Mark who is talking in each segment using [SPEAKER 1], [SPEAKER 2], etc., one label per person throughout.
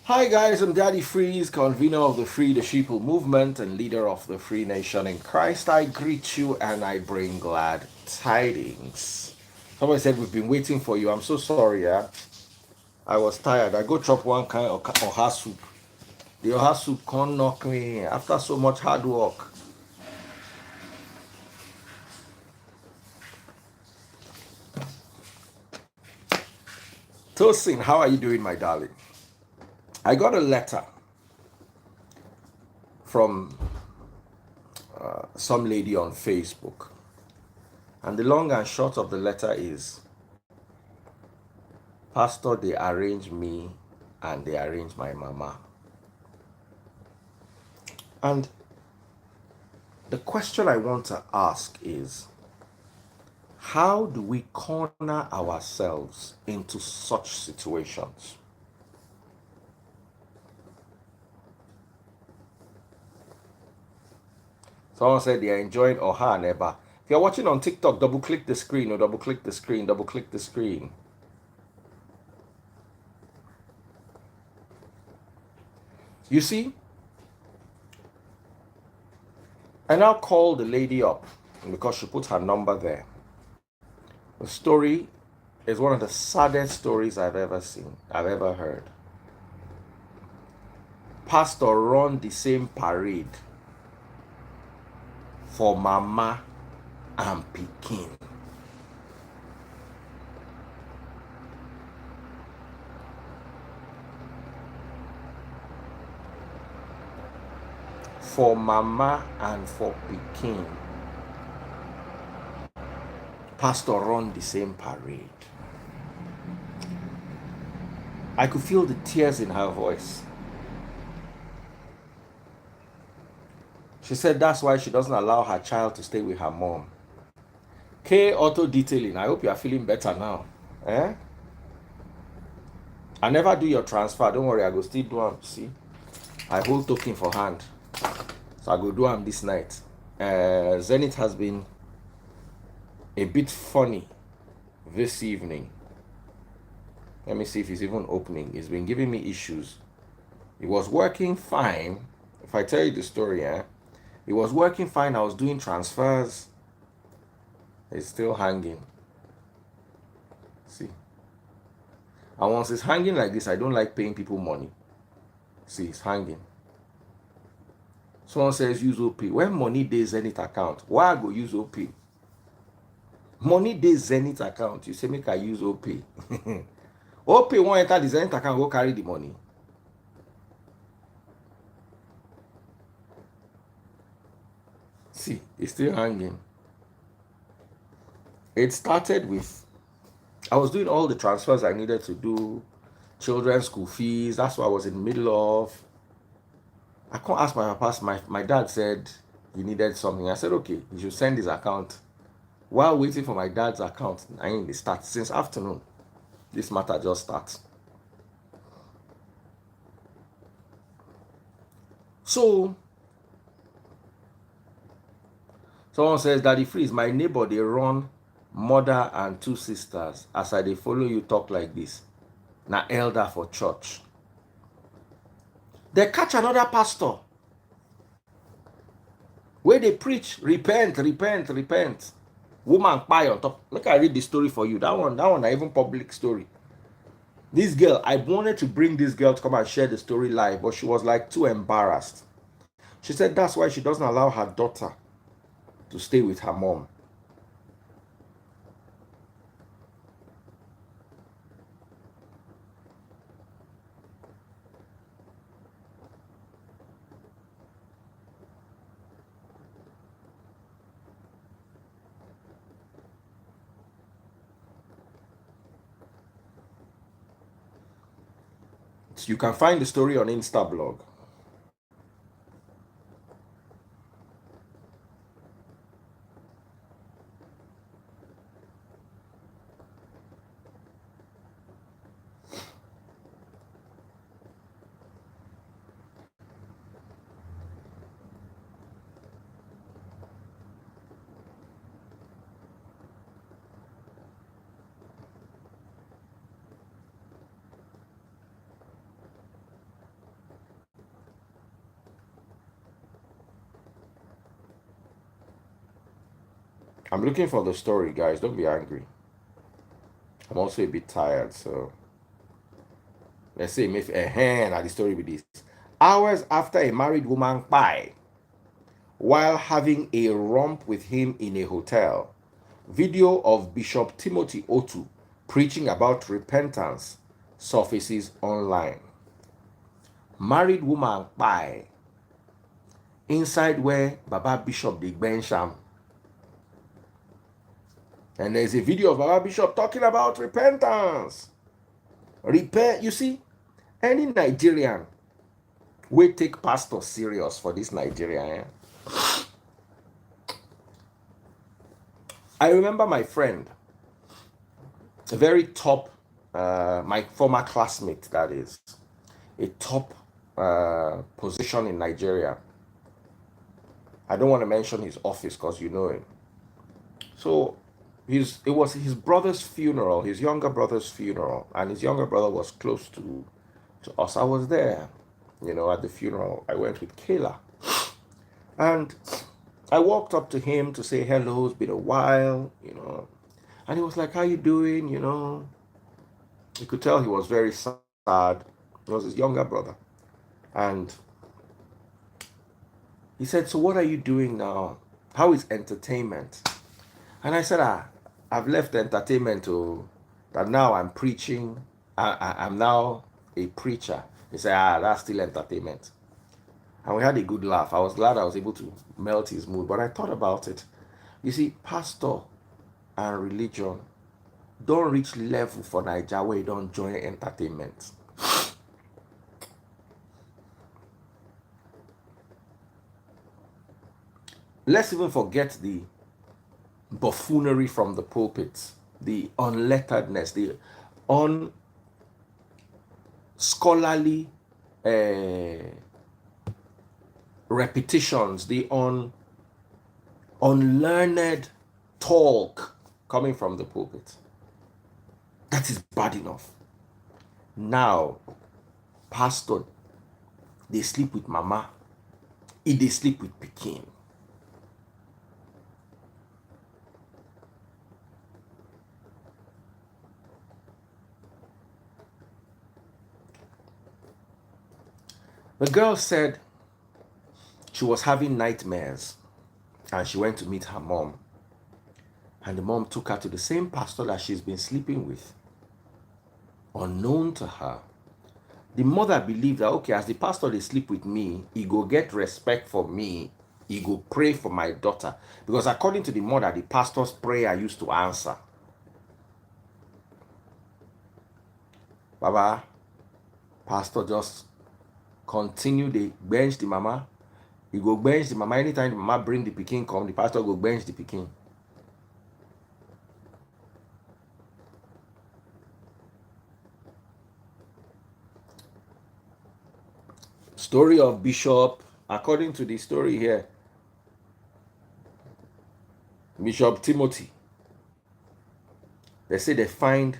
[SPEAKER 1] Hi guys, I'm Daddy Freeze, convener of the Free the Sheeple movement and leader of the Free Nation in Christ. I greet you and I bring glad tidings. Somebody said we've been waiting for you. I'm so sorry, yeah. I was tired. I go chop one kind of oha soup. The oha soup can't knock me after so much hard work. Tosin, how are you doing, my darling? I got a letter from some lady on Facebook. And the long and short of the letter is, Pastor, they arrange me and they arrange my mama. And the question I want to ask is, how do we corner ourselves into such situations? Someone said they are enjoying Oha and Eba. If you're watching on TikTok, double click the screen or double click the screen, double click the screen. You see, I now call the lady up because she put her number there. The story is one of the saddest stories I've ever seen, I've ever heard. Pastor run the same parade for mama and pikin. For mama and for pikin. Pastor run the same parade. I could feel the tears in her voice. She said that's why she doesn't allow her child to stay with her mom. K Auto Detailing, I hope you are feeling better now. Eh? I never do your transfer. Don't worry, I go still do them. See? I hold token for hand. So I go do them this night. Zenith has been a bit funny this evening. Let me see if it's even opening. It's been giving me issues. It was working fine. If I tell you the story, it was working fine. I was doing transfers. It's still hanging. See? And once it's hanging like this, I don't like paying people money. See, it's hanging. Someone says use OP. When money dey Zenith account, why I go use OP? Money dey Zenith account. You say make I use OP. OP won't enter the Zenith account, go carry the money. See, it's still hanging. It started with, I was doing all the transfers I needed to do, children's school fees. That's what I was in the middle of. I can't ask my papa. My dad said he needed something. I said, okay, you should send his account. While waiting for my dad's account, I mean, they start since afternoon. This matter just starts. So, someone says, Daddy Freeze, my neighbor, they run mother and two sisters. As I they follow you talk like this. Now elder for church. They catch another pastor where they preach, repent, repent, repent. Woman pie on top. Look, I read the story for you. That one, even public story. This girl, I wanted to bring this girl to come and share the story live, but she was like too embarrassed. She said that's why she doesn't allow her daughter to stay with her mom. You can find the story on Instablog. I'm looking for the story, guys. Don't be angry. I'm also a bit tired, so let's say if a hand at the story with this. Hours after a married woman died while having a romp with him in a hotel, video of Bishop Timothy Otu preaching about repentance surfaces online. Married woman died inside where Baba Bishop the Bensham. And there's a video of Baba Bishop talking about repentance. Repent, you see, any Nigerian will take pastor serious for this Nigeria. I remember my friend, a very top, my former classmate, that is, a top position in Nigeria. I don't want to mention his office because you know him. So it was his brother's funeral, his younger brother's funeral, and his younger brother was close to us. I was there, at the funeral. I went with Kayla. And I walked up to him to say hello, it's been a while, And he was like, how you doing, You could tell he was very sad. It was his younger brother. And he said, so what are you doing now? How is entertainment? And I said, I've left entertainment that now I'm preaching. I'm now a preacher. He said, that's still entertainment. And we had a good laugh. I was glad I was able to melt his mood. But I thought about it. You see, pastor and religion don't reach level for Nigeria where you don't join entertainment. Let's even forget the buffoonery from the pulpits, the unletteredness, the unscholarly repetitions, the unlearned talk coming from the pulpit. That is bad enough. Now, pastor, they sleep with mama, they sleep with pikin. The girl said she was having nightmares and she went to meet her mom. And the mom took her to the same pastor that she's been sleeping with. Unknown to her. The mother believed that, okay, as the pastor they sleep with me, he go get respect for me, he go pray for my daughter. Because according to the mother, the pastor's prayer used to answer. Baba, pastor just continue, they bench the mama. He go bench the mama. Anytime the mama bring the pikin come, the pastor go bench the pikin. Story of Bishop, according to the story here, Bishop Timothy. They say they find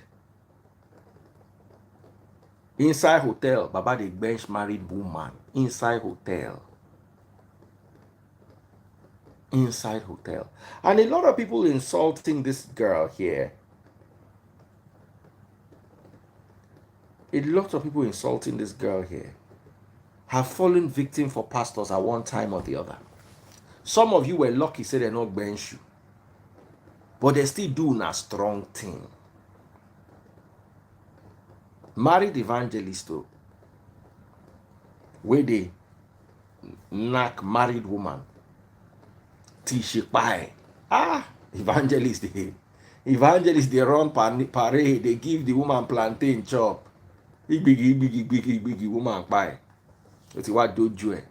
[SPEAKER 1] inside hotel, Baba the bench married woman. Inside hotel. Inside hotel. And a lot of people insulting this girl here. A lot of people insulting this girl here have fallen victim for pastors at one time or the other. Some of you were lucky, say they're not bench you. But they still doing a strong thing. Married evangelist, where they knock married woman till she pie. Evangelist they run parade, they give the woman plantain chop. Big woman pie. It's what do you?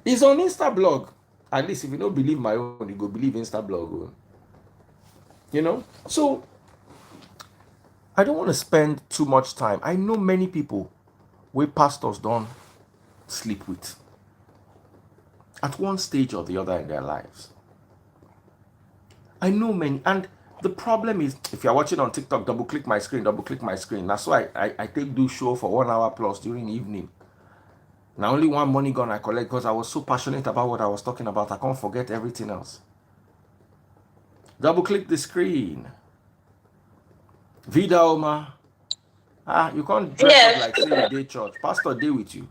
[SPEAKER 1] It's on Insta blog. At least if you don't believe my own, you go believe Insta blog. So I don't want to spend too much time. I know many people where pastors don't sleep with at one stage or the other in their lives. I know many, and the problem is, if you're watching on TikTok, double click my screen. That's why I do show for 1 hour plus during the evening. Now only one money gun I collect because I was so passionate about what I was talking about. I can't forget everything else. Double click the screen. Vida Oma. You can't dress up
[SPEAKER 2] Yes.
[SPEAKER 1] like say you day church. Pastor day with you.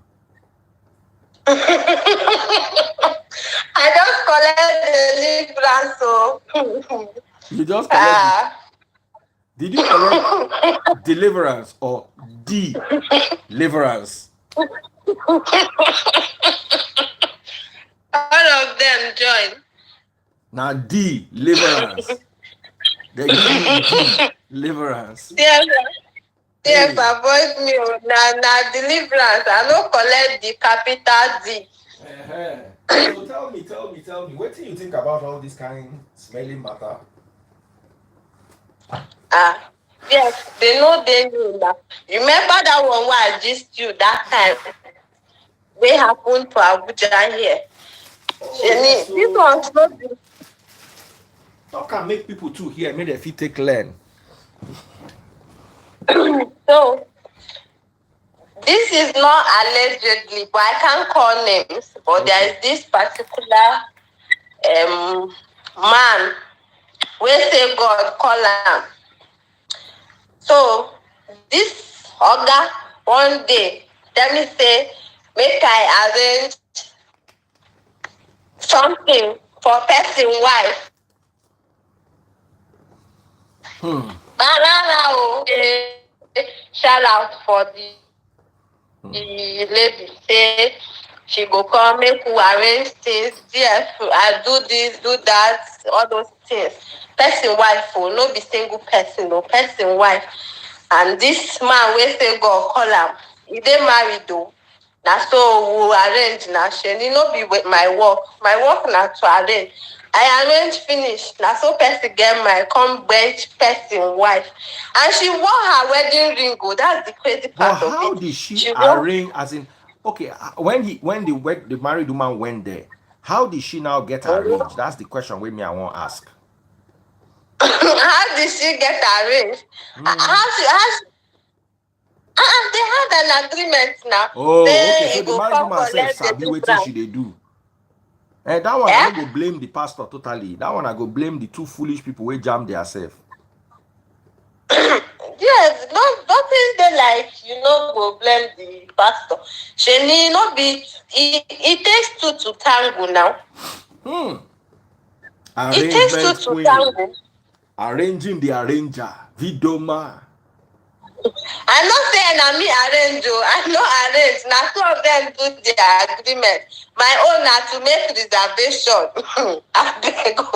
[SPEAKER 2] I just collect deliverance, so
[SPEAKER 1] You just collect the. Did you collect
[SPEAKER 2] all
[SPEAKER 1] deliverance or deliverance?
[SPEAKER 2] of them join.
[SPEAKER 1] Now deliverance. They give you deliverance.
[SPEAKER 2] Yes, yes,
[SPEAKER 1] Hey.
[SPEAKER 2] avoid me. Na deliverance. I no collect the capital D.
[SPEAKER 1] So tell me, what do you think about all this kind smelling matter?
[SPEAKER 2] Yes, they know they knew that. Remember that one where I gist you that time? Wey happen to Abuja here.
[SPEAKER 1] Oh yes,
[SPEAKER 2] This
[SPEAKER 1] so
[SPEAKER 2] one no be.
[SPEAKER 1] talk can make people too here, make their feet take learn.
[SPEAKER 2] So this is not allegedly, but I can't call names. But there is this particular man wey say God call am. So this oga one day tell me say make I arrange something for person wife. Banana o shout out for the lady say she go come make we arrange things. Yes, I do this, do that, all those things. Person wife no be single person, no person wife. And this man wey say God call am, he dey married o. Na so we arrange na shey no be my work. My work na to arrange. I arrange finish. Na so person get my come bench person wife. And she wore her wedding ring. Oh, that's the crazy
[SPEAKER 1] But
[SPEAKER 2] part of
[SPEAKER 1] how
[SPEAKER 2] it.
[SPEAKER 1] did she
[SPEAKER 2] She wore
[SPEAKER 1] arrange? As in, okay, when the married woman went there, how did she now get arranged? That's the question with me I want to ask.
[SPEAKER 2] how did she get arranged? They had an agreement now.
[SPEAKER 1] Oh, okay.
[SPEAKER 2] Say
[SPEAKER 1] So
[SPEAKER 2] he
[SPEAKER 1] the
[SPEAKER 2] go
[SPEAKER 1] married
[SPEAKER 2] come
[SPEAKER 1] woman self
[SPEAKER 2] collect the
[SPEAKER 1] sabi wetin she
[SPEAKER 2] difference.
[SPEAKER 1] dey do. And that one I
[SPEAKER 2] Eh?
[SPEAKER 1] no go blame the pastor totally. That one I go blame the two foolish people wey jam themselves.
[SPEAKER 2] Yes, nothing dey like you no go blame the pastor. Shey no be it takes two to tango now. It takes two
[SPEAKER 1] Arrangement
[SPEAKER 2] to
[SPEAKER 1] queen.
[SPEAKER 2] tango.
[SPEAKER 1] Arranging the arranger. Vidoma.
[SPEAKER 2] I no say na me arrange o. I no arrange. Na two of them do the agreement. My own na to make reservation. Abeg o.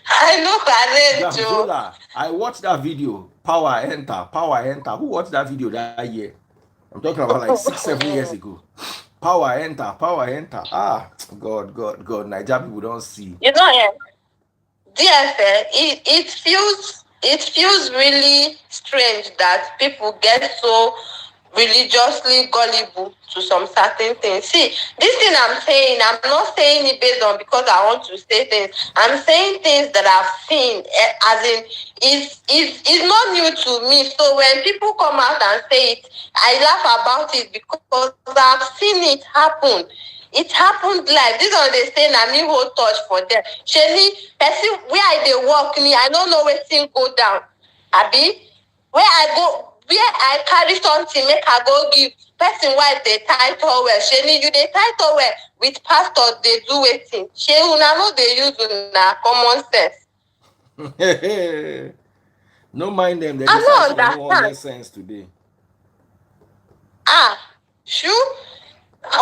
[SPEAKER 2] I no arrange o.
[SPEAKER 1] Gamzola, I watched that video. Power enter, power enter. Who watched that video that year? I'm talking about like 6-7 years ago. Power enter, power enter. God, God, God. Niger people don't see.
[SPEAKER 2] You know, DFL, it feels really strange that people get so religiously gullible to some certain things. See, this thing I'm saying, I'm not saying it based on because I want to say things. I'm saying things that I've seen, as in, it's not new to me. So when people come out and say it, I laugh about it because I've seen it happen. It happened live. This one they say na me hold touch for them. Shey person where I dey work me, I don't know wetin go down. Abi where I carry something make I go give person wife dey tie towel. Shey you dey tie towel with pastor dey do wetin? Shey una no dey use una common sense.
[SPEAKER 1] No mind them. They
[SPEAKER 2] I
[SPEAKER 1] decide
[SPEAKER 2] no
[SPEAKER 1] say they no wan get
[SPEAKER 2] understand.
[SPEAKER 1] sense today.
[SPEAKER 2] Sure. Which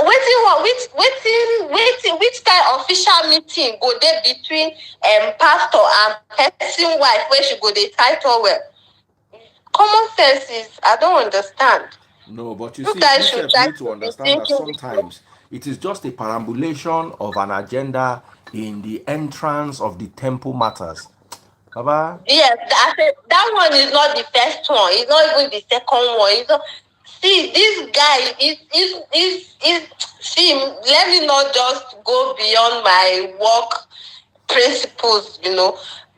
[SPEAKER 2] kind official meeting go dey between pastor and person wife wey she go dey tie towel? Common sense is I don't understand.
[SPEAKER 1] No, but you
[SPEAKER 2] You
[SPEAKER 1] see, you
[SPEAKER 2] guys should
[SPEAKER 1] self
[SPEAKER 2] try
[SPEAKER 1] need to
[SPEAKER 2] to be
[SPEAKER 1] understand that
[SPEAKER 2] thinking before.
[SPEAKER 1] sometimes it is just a perambulation of an agenda in the entrance of the temple matters. Baba,
[SPEAKER 2] Yes, that one is not the first one. It's not even the second one. It's not, see, this guy is see, let me not just go beyond my work principles,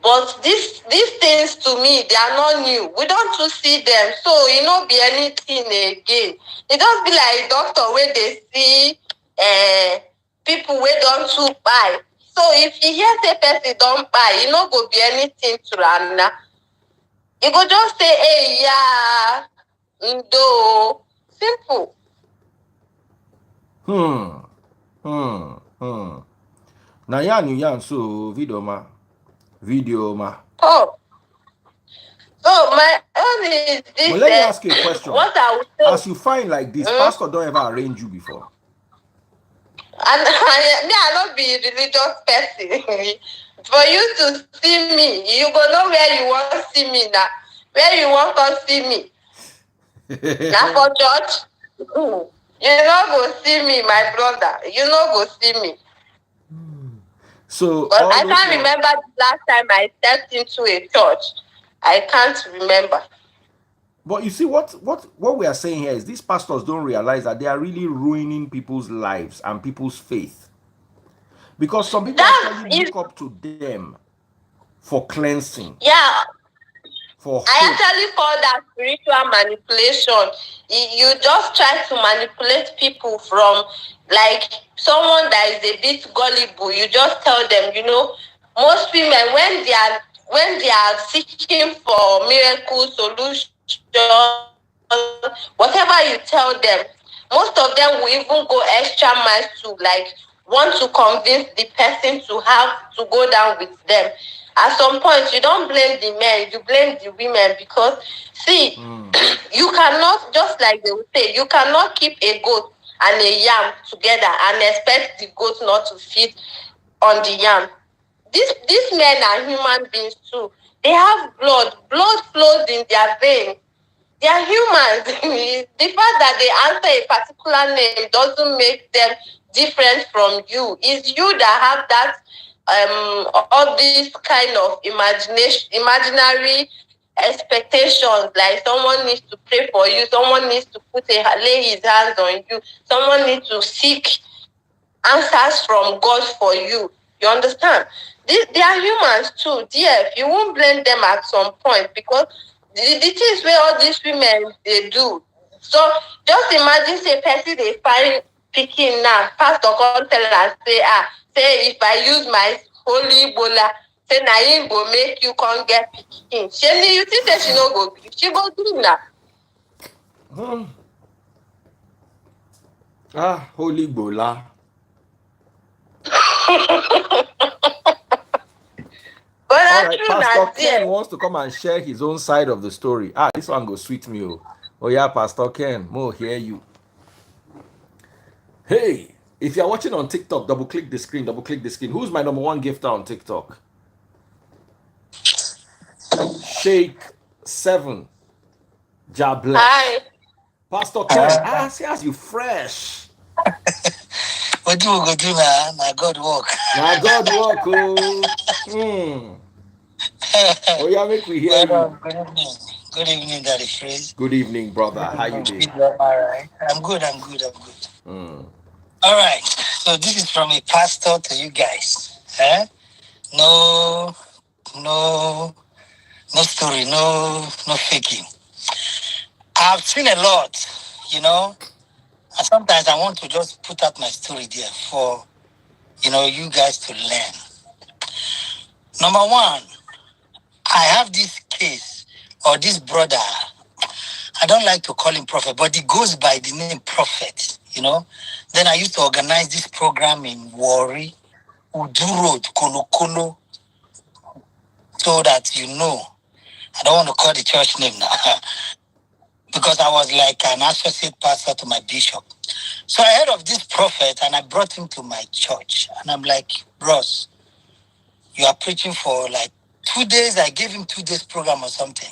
[SPEAKER 2] But these things to me, they are not new. We don't to see them. So it not be anything again. It just be like doctor where they see people where don't to buy. So if you hear say person don't buy, you no go be anything to am na. You go just say, hey, yeah, ndo. Simple.
[SPEAKER 1] Now yan so video ma.
[SPEAKER 2] Oh. So my own is this.
[SPEAKER 1] But let me ask you a question.
[SPEAKER 2] What I would say.
[SPEAKER 1] As you find like this, pastor don't ever arrange you before.
[SPEAKER 2] And I don't be a religious person. For you to see me, you go know where you want to see me now. Where you want to see me. Now for church, you no go see me, my brother. You no go see me.
[SPEAKER 1] So,
[SPEAKER 2] but I can't remember the last time I stepped into a church. I can't remember.
[SPEAKER 1] But you see, what we are saying here is these pastors don't realize that they are really ruining people's lives and people's faith. Because some people actually look up to them for cleansing.
[SPEAKER 2] Yeah.
[SPEAKER 1] For
[SPEAKER 2] I actually call that spiritual manipulation. You just try to manipulate people from like someone that is a bit gullible. You just tell them, you know, most women when they are seeking for miracle solution, whatever you tell them, most of them will even go extra miles to like want to convince the person to have to go down with them. At some point, you don't blame the men, you blame the women because, see, you cannot, just like they would say, you cannot keep a goat and a yam together and expect the goat not to feed on the yam. These men are human beings too. They have blood. Blood flows in their veins. They are humans. The fact that they answer a particular name doesn't make them different from you. It's you that have that all these kind of imaginary expectations, like someone needs to pray for you, someone needs to lay his hands on you, someone needs to seek answers from God for you. You understand? They are humans too. Dear, you won't blame them at some point because the things where all these women they do. So just imagine say person they find picking now, pastor come tell us say if I use my holy bola, say na him go make you come get picking. Shey you think say she no go gree? She go do now.
[SPEAKER 1] Holy bola.
[SPEAKER 2] But
[SPEAKER 1] all right, Pastor Ken wants to come and share his own side of the story. This one go sweet me. Oh yeah, Pastor Ken, more hear you. Hey, if you're watching on TikTok, double click the screen. Who's my number one gifter on TikTok? Shake 7. God bless.
[SPEAKER 2] Hi.
[SPEAKER 1] Pastor Ken, see as you fresh.
[SPEAKER 3] What do we go do now? My God work.
[SPEAKER 1] My God work, oh yeah, make we hear you.
[SPEAKER 3] Good evening. Good evening, Daddy Freeze.
[SPEAKER 1] Good evening, brother. How you doing?
[SPEAKER 3] All right. I'm good. All right. So this is from a pastor to you guys. No story, no faking. I've seen a lot, you know. And sometimes I want to just put out my story there for, you guys to learn. Number one, I have this case or this brother. I don't like to call him prophet, but he goes by the name prophet, Then I used to organize this program in Warri, Udu Road, Kolo, so that I don't want to call the church name now. Because I was like an associate pastor to my bishop. So I heard of this prophet and I brought him to my church. And I'm like, bros, you are preaching for like 2 days. I gave him 2 days program or something.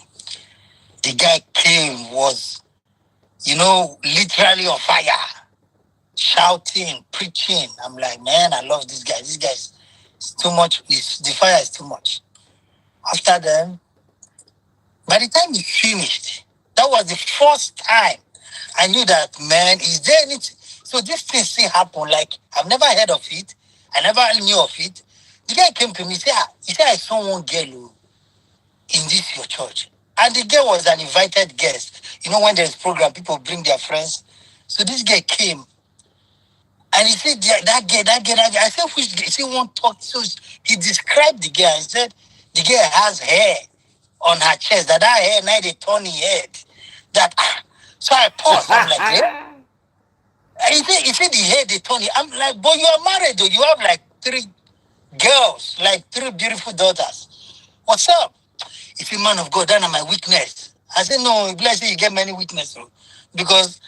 [SPEAKER 3] The guy came, was, literally on fire, shouting, preaching. I'm like, man, I love this guy. This guy is too much. The fire is too much. After then, by the time he finished, that was the first time I knew that, man, is there anything? So this thing still happen. Like, I've never heard of it. I never knew of it. The guy came to me, he said, I saw one girl in this your church. And the girl was an invited guest. When there's program, people bring their friends. So this guy came. And he said, that guy. I said, which guy? He said, one talk. So he described the girl. He said, the girl has hair on her chest. That hair, now they turn his head. That, so I paused. I'm like, eh? And he said the hair, they turn it. I'm like, but you are married, though. You have like 3 girls, like 3 beautiful daughters. What's up? If you man of God, that are my weakness. I said, no, bless you, you get many weaknesses. Because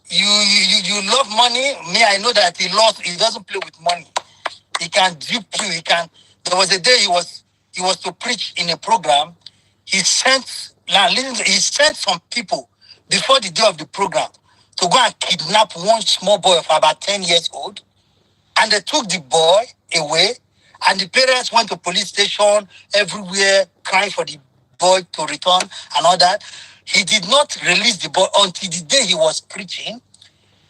[SPEAKER 3] you love money. Me, I know that he doesn't play with money. He can dupe you. There was a day he was to preach in a program. He sent he sent some people before the day of the program to go and kidnap one small boy of about 10 years old. And they took the boy away. And the parents went to police station everywhere crying for the boy to return and all that. He did not release the boy until the day he was preaching.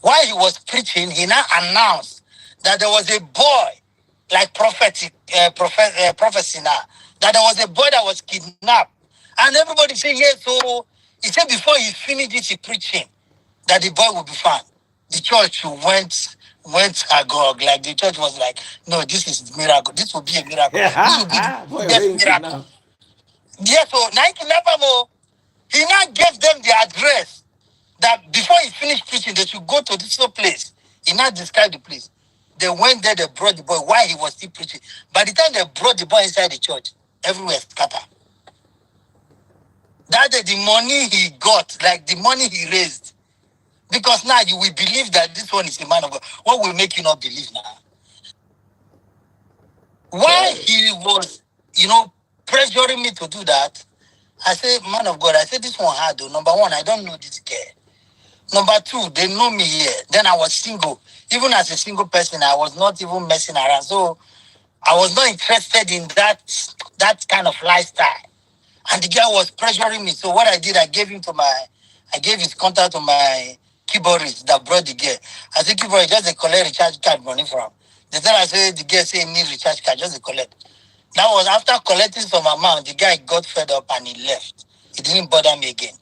[SPEAKER 3] While he was preaching, he now announced that there was a boy, like prophecy now, that there was a boy that was kidnapped. And everybody said, yes. So he said before he finished this preaching, that the boy would be found. The church went agog. Like the church was like, no, this is miracle. This will be a miracle. This will be the
[SPEAKER 1] Boy,
[SPEAKER 3] biggest
[SPEAKER 1] wait
[SPEAKER 3] miracle.
[SPEAKER 1] now.
[SPEAKER 3] Yes, so now he now gave them the address that before he finished preaching, they should go to this place. He now described the place. They went there, they brought the boy while he was still preaching. By the time they brought the boy inside the church, everywhere scattered. That the money he got, like the money he raised. Because now you will believe that this one is a man of God. What will make you not believe now? Why he was, pressuring me to do that, I said, man of God, I said, this one hard though. Number one, I don't know this girl. Number two, they know me here. Then I was single. Even as a single person, I was not even messing around. So I was not interested in that kind of lifestyle. And the guy was pressuring me. So what I did, I gave his contact to my keyboardist that brought the girl. I said, keyboard, just a collect recharge card money from. They said, I said, the girl say need recharge card, just a collect. That was after collecting some amount, the guy got fed up and he left. He didn't bother me again.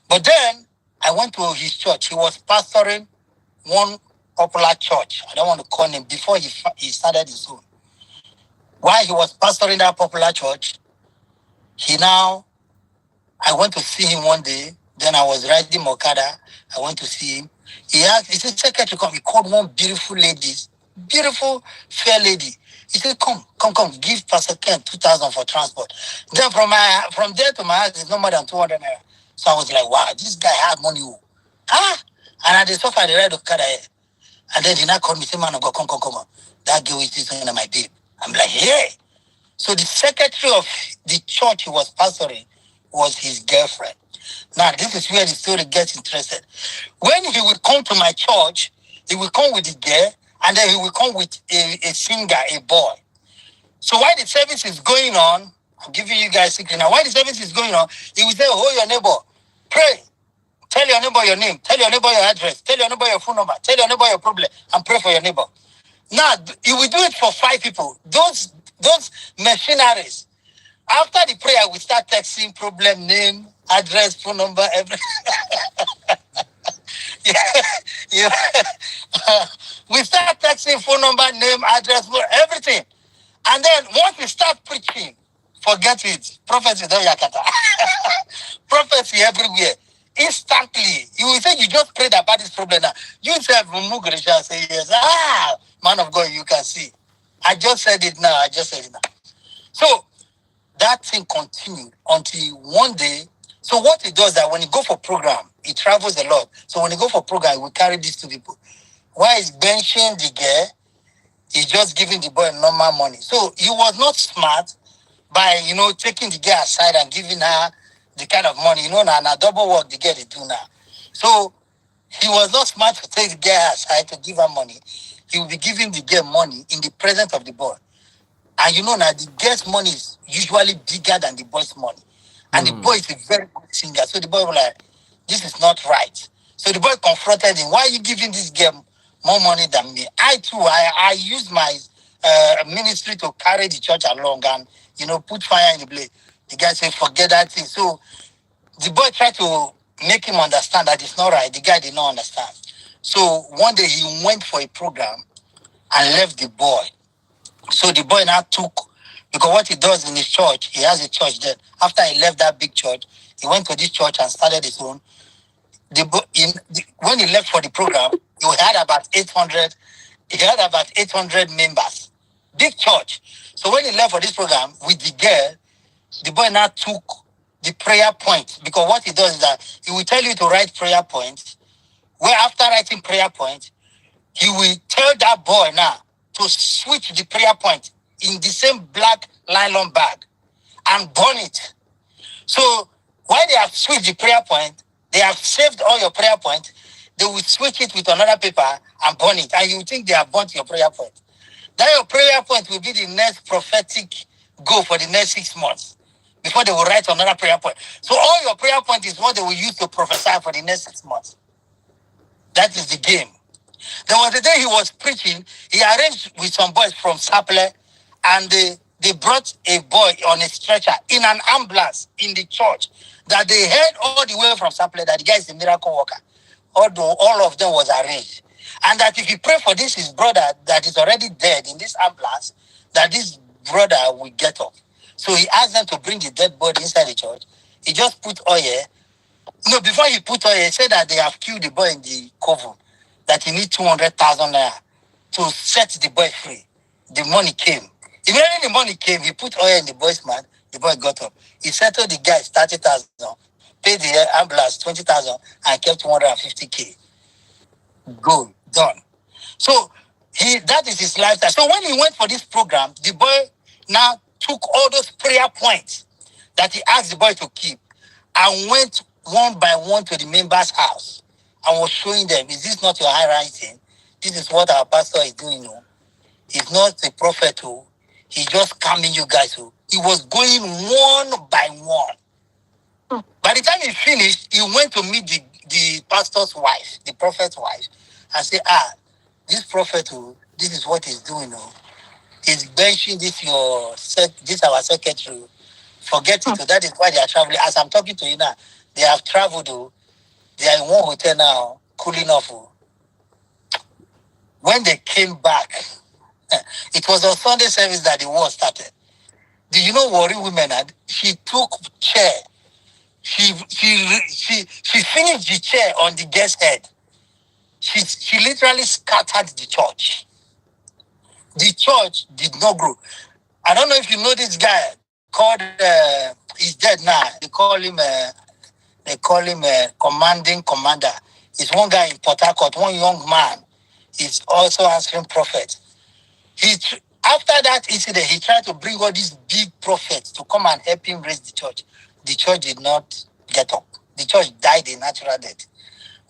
[SPEAKER 3] But then I went to his church. He was pastoring one popular church. I don't want to call him before he started his own. While he was pastoring that popular church, I went to see him one day. Then I was riding Mokada. I went to see him. He said, secretary, come. He called one beautiful lady, beautiful, fair lady. He said, come, give Pastor Ken 2,000 for transport. Then from there to my house, it's no more than 200 naira. So I was like, wow, this guy had money. Huh? And I just I ride Okada. And then he now called me, say, man, come. That girl is this one my babe. I'm like, hey. So the secretary of the church he was pastoring was his girlfriend. Now, this is where the story gets interested. When he would come to my church, he will come with the girl, and then he will come with a singer, a boy. So while the service is going on, I'm giving you guys a secret now. While the service is going on, he will say, oh, your neighbor, pray. Tell your neighbor your name. Tell your neighbor your address. Tell your neighbor your phone number. Tell your neighbor your problem, and pray for your neighbor. Now, he will do it for 5 people. Those machineries. After the prayer, we start texting problem, name, address, phone number, everything. yeah. We start texting phone number, name, address, everything. And then once we start preaching, forget it. Prophecy don't yakata. Prophecy everywhere. Instantly. You will say you just prayed about this problem now. You say, say yes. Man of God, you can see. I just said it now. So that thing continued until one day. So what he does that when he go for program, he travels a lot. So when he go for program, he will carry these 2 people. While he's benching the girl, he's just giving the boy normal money. So he was not smart by, taking the girl aside and giving her the kind of money. Now double work the girl they do now. So he was not smart to take the girl aside to give her money. He will be giving the girl money in the presence of the boy. And now the girl's money is usually bigger than the boy's money. And the boy is a very good singer. So the boy was like, this is not right. So the boy confronted him. Why are you giving this girl more money than me? I use my ministry to carry the church along and, put fire in the blaze. The guy said, forget that thing. So the boy tried to make him understand that it's not right. The guy did not understand. So one day he went for a program and left the boy. So the boy now took, because what he does in his church, he has a church there. After he left that big church, he went to this church and started his own. When he left for the program, he had about 800. He had about 800 members, big church. So when he left for this program with the girl, the boy now took the prayer point, because what he does is that he will tell you to write prayer points. Where after writing prayer points, he will tell that boy now to switch the prayer point in the same black nylon bag and burn it. So while they have switched the prayer point, they have saved all your prayer points. They will switch it with another paper and burn it, and you think they have burnt your prayer point. That your prayer point will be the next prophetic goal for the next 6 months before they will write another prayer point. So all your prayer point is what they will use to prophesy for the next 6 months. That is the game. There was a day he was preaching. He arranged with some boys from Saple, and they brought a boy on a stretcher in an ambulance in the church that they heard all the way from Saple that the guy is a miracle worker. Although all of them was arranged. And that if you pray for this, his brother that is already dead in this ambulance, that this brother will get up. So he asked them to bring the dead body inside the church. He just put oil. No, before he put oil, he said that they have killed the boy in the coven, that he need 200,000 naira to set the boy free. The money came. Immediately the money came, he put oil in the boy's mouth, the boy got up. He settled the guy 30,000, paid the ambulance 20,000, and kept 150K. Good, done. So that is his lifestyle. So when he went for this program, the boy now took all those prayer points that he asked the boy to keep and went one by one to the member's house and was showing them, is this not your handwriting? This is what our pastor is doing. No? He's not a prophet who. He's just calming you guys who. He was going one by one. By the time he finished, he went to meet the pastor's wife, the prophet's wife, and say, this prophet who, this is what he's doing. No? He's benching this our secretary. Forget it. So that is why they are traveling. As I'm talking to you now, they have traveled. They are in one hotel now, cooling off. When they came back, it was on Sunday service that the war started. Do you know Warri women had? She took chair. She finished the chair on the guest's head. She literally scattered the church. The church did not grow. I don't know if you know this guy called. He's dead now. They call him. Commanding commander. He's one guy in Port Harcourt, one young man. He's also answering prophet. After that incident, he tried to bring all these big prophets to come and help him raise the church. The church did not get up. The church died a natural death.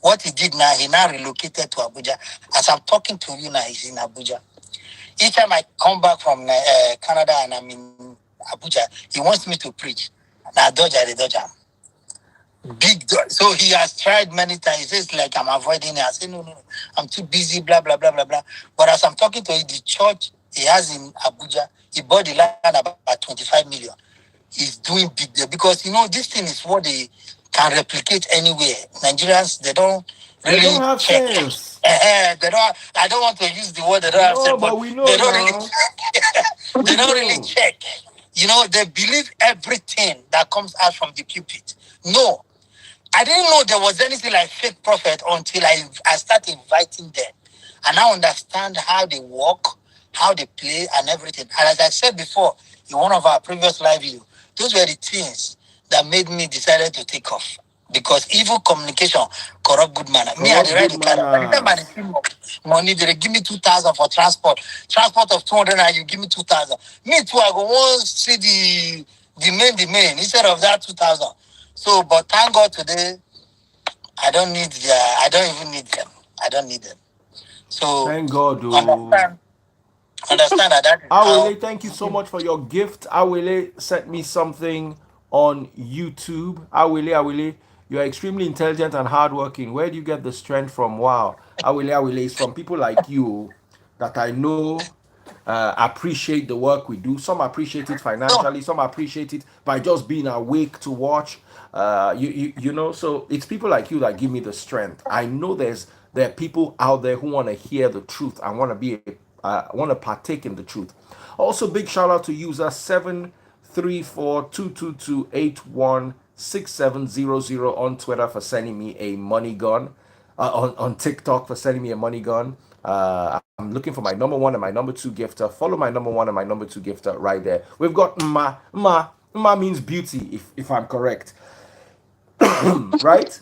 [SPEAKER 3] What he did now, he now relocated to Abuja. As I'm talking to you now, he's in Abuja. Each time I come back from Canada and I'm in Abuja, he wants me to preach. Now, dodge. Big. So he has tried many times. He says, like, I'm avoiding it. I say, no, I'm too busy, blah, blah, blah, blah, blah. But as I'm talking to you, the church he has in Abuja, he bought the land about 25 million. He's doing big there because, this thing is what they can replicate anywhere. Nigerians, they don't really
[SPEAKER 1] have
[SPEAKER 3] check.
[SPEAKER 1] sense.
[SPEAKER 3] I don't want to use the word they don't have sense, but
[SPEAKER 1] we know
[SPEAKER 3] they don't
[SPEAKER 1] now.
[SPEAKER 3] really check. They don't really check. They believe everything that comes out from the pulpit. No. I didn't know there was anything like fake prophet until I started inviting them. And I understand how they walk, how they play, and everything. And as I said before, in one of our previous live videos, those were the things that made me decided to take off. Because evil communication corrupt good manner. Me, I write the car. By the time I receive money, they give me 2,000 for transport. Transport of 200, and you give me 2,000. Me too, I go want to see the main instead of that 2,000. So, but thank God today, I don't even need them. I don't need them. So
[SPEAKER 1] thank God.
[SPEAKER 3] Understand that.
[SPEAKER 1] Awele, thank you so much for your gift. Awele sent me something on YouTube. Awele, you are extremely intelligent and hardworking. Where do you get the strength from? Wow. Awele is from people like you that I know appreciate the work we do. Some appreciate it financially, some appreciate it by just being awake to watch. So it's people like you that give me the strength. I know there's There are people out there who want to hear the truth. I want to want to partake in the truth. Also, big shout out to user 734-222-816700 on Twitter for sending me a money gun. On TikTok for sending me a money gun. I'm looking for my number one and my number two gifter. Follow my number one and my number two gifter right there. We've got Ma means beauty, if I'm correct. Right?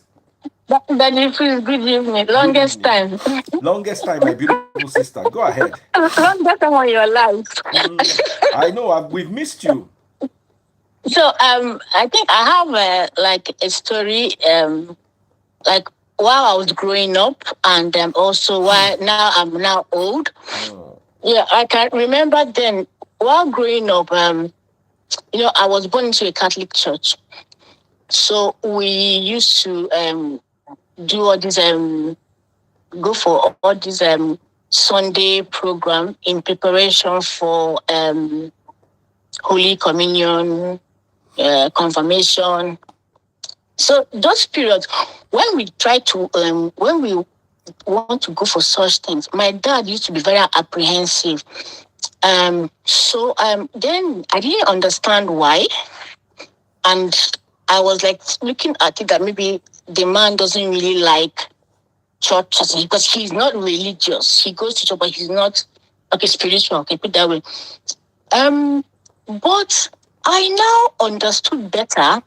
[SPEAKER 2] Daddy, please, good evening. Longest time.
[SPEAKER 1] Longest time, my beautiful sister. Go ahead.
[SPEAKER 2] Longest time of your life.
[SPEAKER 1] I know, we've missed you.
[SPEAKER 2] So, I think I have like a story, like while I was growing up, and also while now I'm now old. Yeah, I can remember then while growing up. I was born into a Catholic church, so we used to do all this go for all this Sunday program in preparation for Holy Communion, confirmation. So those periods when we try to when we want to go for such things, my dad used to be very apprehensive. Then I didn't understand why, and I was like looking at it that maybe the man doesn't really like churches because he's not religious. He goes to church, but he's not spiritual. Okay, put that way. But I now understood better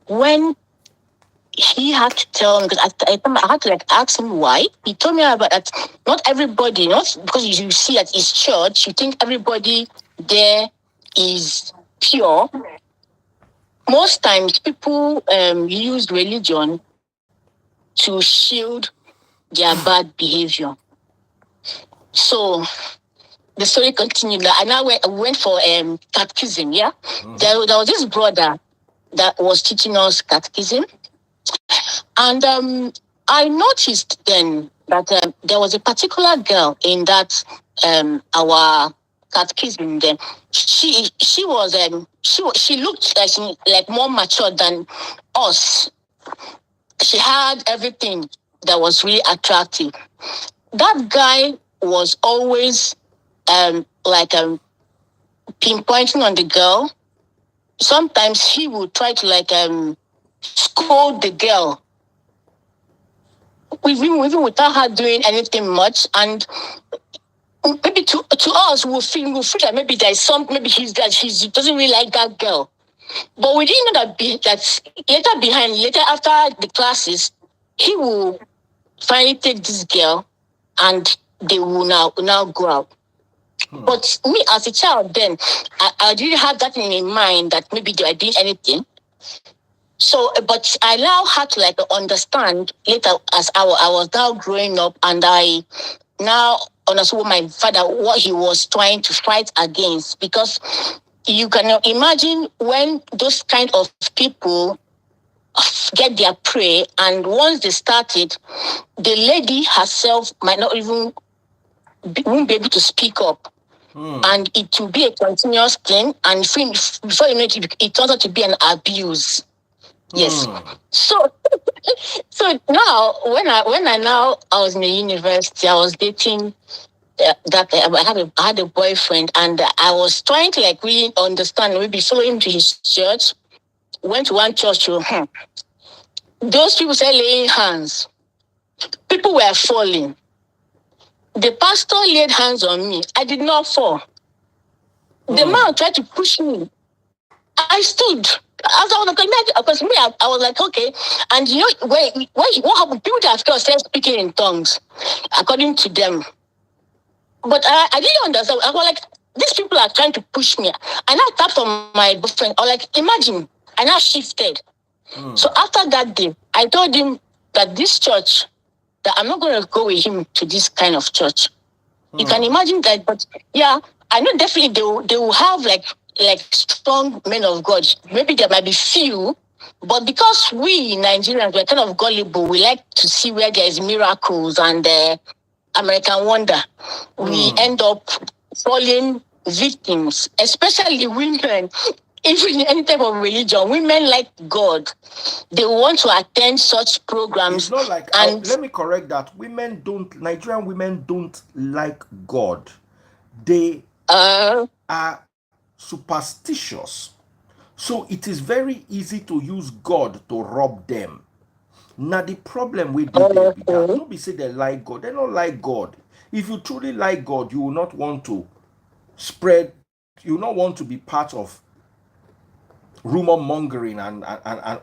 [SPEAKER 2] when he had to tell me, because I had to ask him why. He told me about that. Not everybody, not because you see at his church, you think everybody there is pure. Most times people use religion to shield their bad behavior. So the story continued. I now went for catechism, yeah? Mm-hmm. There was this brother that was teaching us catechism. And I noticed then that there was a particular girl in that our catechism then. She looked like more mature than us. She had everything that was really attractive. That guy was always pinpointing on the girl. Sometimes he would try to scold the girl, even without her doing anything much. And maybe to us, we'll feel that maybe there's maybe he doesn't really like that girl. But we didn't know that later after the classes, he will finally take this girl and they will now go out. But me as a child then, I didn't have that in my mind that maybe they were doing anything. So, but I now had to understand later as I was now growing up, and I now understood my father, what he was trying to fight against. Because you can imagine when those kind of people get their prey, and once they started, the lady herself might not even won't be able to speak up. And it will be a continuous thing, and before you know it turns out to be an abuse. Yes. So now when I was in the university, I was dating I had a boyfriend, and I was trying to really understand, maybe follow him to his church. Went to one church. Those people said laying hands. People were falling. The pastor laid hands on me. I did not fall. The man tried to push me. I stood. As I was because me, I was like, okay. And what happened? People that started speaking in tongues, according to them. But I didn't understand. I was like, these people are trying to push me. I now tapped on my boyfriend. I was like, imagine. I now shifted. So after that day, I told him that this church, that I'm not going to go with him to this kind of church. You can imagine that. But yeah, I know definitely they will have like strong men of God. Maybe there might be few, but because we Nigerians, we're kind of gullible, we like to see where there is miracles and American wonder. We end up falling victims, especially women.
[SPEAKER 4] even in any type of religion, women like God. They want to attend such
[SPEAKER 1] It's
[SPEAKER 4] programs,
[SPEAKER 1] not like
[SPEAKER 4] and
[SPEAKER 1] let me correct that. Nigerian women don't like God. They are superstitious. So it is very easy to use God to rob them. Now the problem with there be that no be say they like God. They don't like God. If you truly like God, you will not want to spread, you will not want to be part of rumor mongering and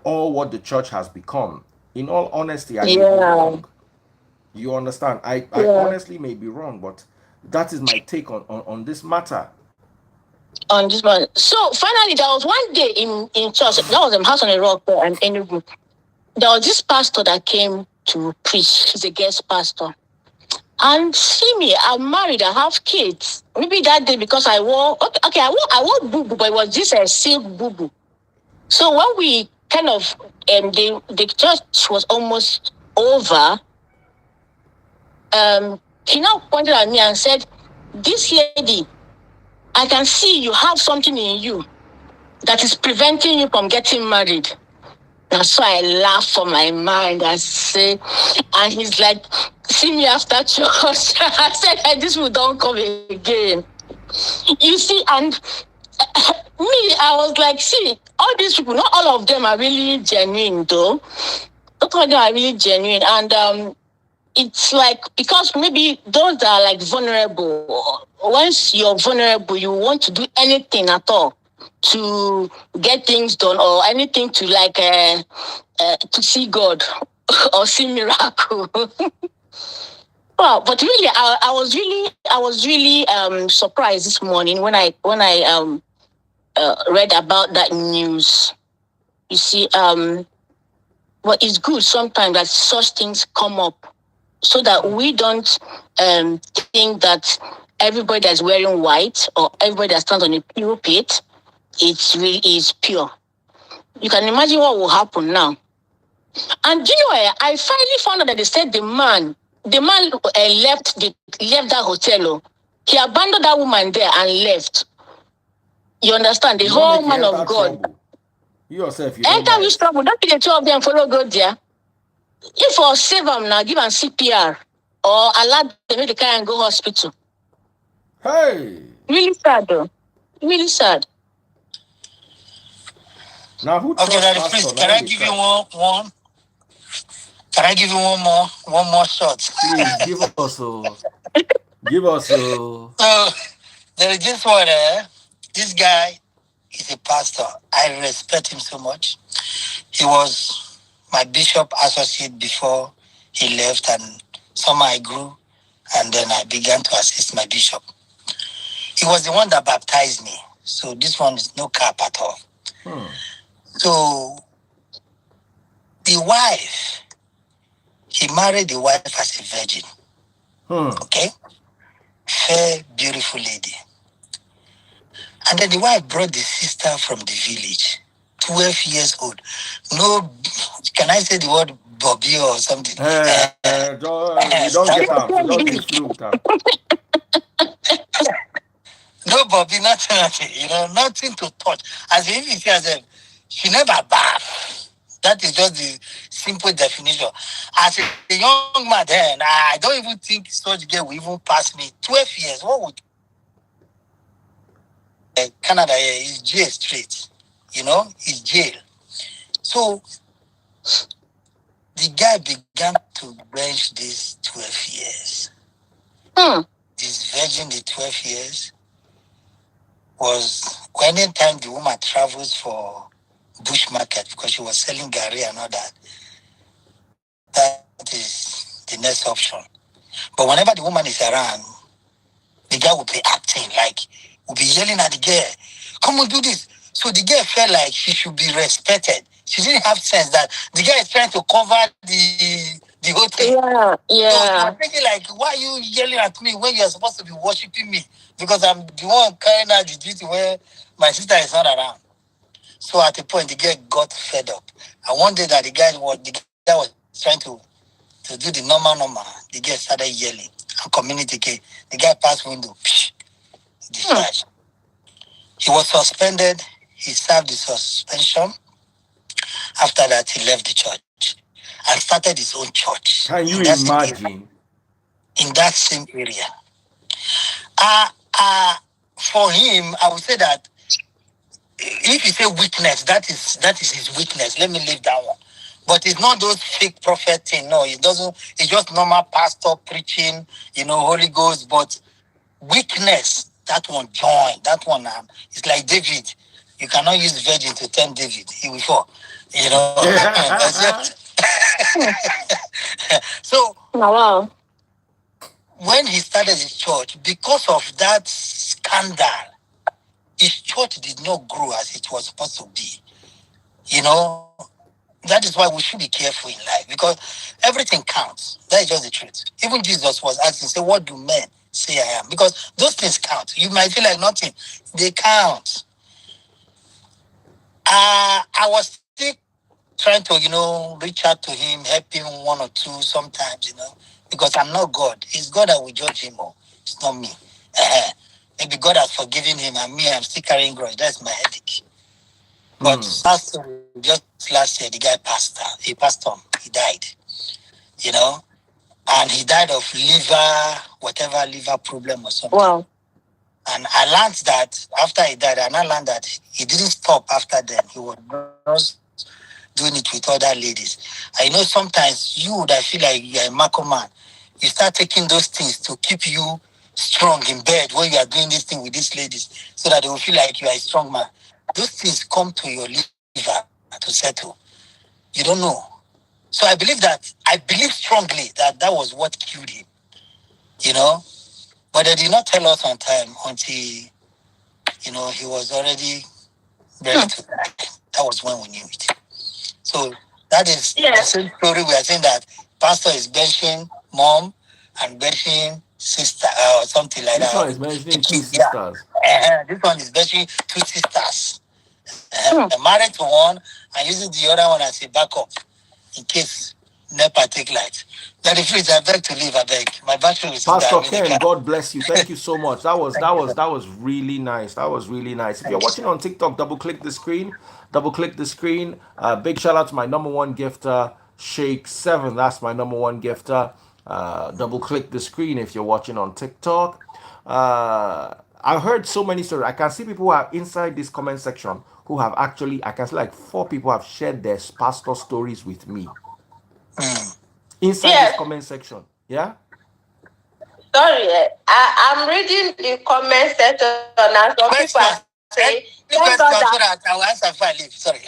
[SPEAKER 1] all what the church has become. In all honesty, I may be wrong. You understand? I honestly may be wrong, but that is my take on this matter.
[SPEAKER 4] On this one. So finally, there was one day in church. That was a House on a Rock and Enugu. There was this pastor that came to preach. He's a guest pastor. And see me, I'm married, I have kids. Maybe that day because I wore I wore boo boo, but it was just a silk boo boo. So when we kind of the church was almost over, he now pointed at me and said, "This lady, I can see you have something in you that is preventing you from getting married." And so I laugh for my mind and say, and he's like, "See me after church." I said, "Hey, this will don't come again." You see, and me, I was like, see, all these people, not all of them are really genuine, though. Not all of them are really genuine. And it's like, because maybe those that are like vulnerable, once you're vulnerable, you want to do anything at all to get things done or anything to like to see God or see miracle. Well, but really, I was really surprised this morning when I read about that news. You see, well, it's good sometimes that such things come up so that we don't think that everybody that's wearing white or everybody that stands on a pulpit is pure. You can imagine what will happen now. And you know, I finally found out that they said the man left that hotel. He abandoned that woman there and left. You understand? The whole man of God.
[SPEAKER 1] Trouble. You yourself, you
[SPEAKER 4] enter which trouble. Don't be the two of them follow God there. If for save them now, give them CPR or allow them to carry and go hospital.
[SPEAKER 1] Hey.
[SPEAKER 4] Really sad though. Really sad.
[SPEAKER 1] Now who
[SPEAKER 3] okay, Daddy, please, can I give you one? Can I give you one more shot?
[SPEAKER 1] Please give us give us
[SPEAKER 3] So there is this one. This guy is a pastor. I respect him so much. He was my bishop associate before he left, and somehow I grew, and then I began to assist my bishop. He was the one that baptized me. So this one is no cap at all. So the wife, he married the wife as a virgin. Okay? Fair, beautiful lady. And then the wife brought the sister from the village, 12 years old. No, can I say the word Bobby or something?
[SPEAKER 1] You don't get up. You don't get fluent.
[SPEAKER 3] No Bobby, nothing, nothing to touch. As if he says, she never bathed. That is just the simple definition. As a young man then, I don't even think such girl will even pass me. 12 years, what would Canada is jail straight, is jail. So the guy began to bench these 12 years. This virgin, the 12 years, was anytime the woman travels for bush market because she was selling gari and all that, that is the next option. But whenever the woman is around, the guy will be acting like, will be yelling at the girl, "Come on, do this." So the girl felt like she should be respected. She didn't have sense that the guy is trying to cover the whole thing.
[SPEAKER 4] Yeah.
[SPEAKER 3] So she was thinking like, why are you yelling at me when you are supposed to be worshiping me? Because I'm the one carrying out the duty where my sister is not around. So at a point, the girl got fed up. And one day that the guy was trying to do the normal, the girl started yelling and communicate. The guy passed window, discharged. He was suspended. he served his suspension. After that, he left the church and started his own church.
[SPEAKER 1] Can you
[SPEAKER 3] in that same area.
[SPEAKER 1] imagine?
[SPEAKER 3] In that same area. For him, I would say that if you say weakness, that is his weakness. Let me leave that one. But it's not those fake prophet thing. No, it doesn't. It's just normal pastor preaching, Holy Ghost. But weakness, that one join. That one, it's like David. You cannot use virgin to tempt David. He will fall. So,
[SPEAKER 4] wow.
[SPEAKER 3] When he started his church, because of that scandal, his church did not grow as it was supposed to be. That is why we should be careful in life, because everything counts. That is just the truth. Even Jesus was asking, say, what do men say I am? Because those things count. You might feel like nothing. They count. I was still trying to, reach out to him, help him one or two sometimes, because I'm not God. It's God that will judge him all. It's not me. Maybe God has forgiven him, and me, I'm still carrying grudge. That's my headache. But just last year, the guy passed on. He died, and he died of liver problem or something.
[SPEAKER 4] Wow.
[SPEAKER 3] And I learned that after he died, I learned that he didn't stop after then. He was just doing it with other ladies. I know sometimes I feel like you're a Marco man. You start taking those things to keep you strong in bed when you are doing this thing with these ladies, so that they will feel like you are a strong man. Those things come to your liver to settle. You don't know. So I believe strongly that was what killed him. But they did not tell us on time until, he was already ready to die. That was when we knew it. So that is the same story. We are saying that pastor is benching mom and benching sister or something like
[SPEAKER 1] This
[SPEAKER 3] that.
[SPEAKER 1] one is mentioning two sisters.
[SPEAKER 3] This one is benching two sisters. Married to one and using the other one as a backup in case NEPA take light. Daddy, please, I beg to leave. I beg. My battery is
[SPEAKER 1] Pastor Ken, God bless you. Thank you so much. That was really nice. That was really nice. If you're watching on TikTok, double click the screen. Big shout out to my number one gifter, Shake 7. That's my number one gifter. Double click the screen if you're watching on TikTok. I heard so many stories. I can see people who are inside this comment section who have actually, I can see like 4 people have shared their pastor stories with me. Inside this comment section. Yeah?
[SPEAKER 2] Sorry, I'm reading the comment section and some people are saying, thank God that
[SPEAKER 3] I will answer if I leave. Sorry.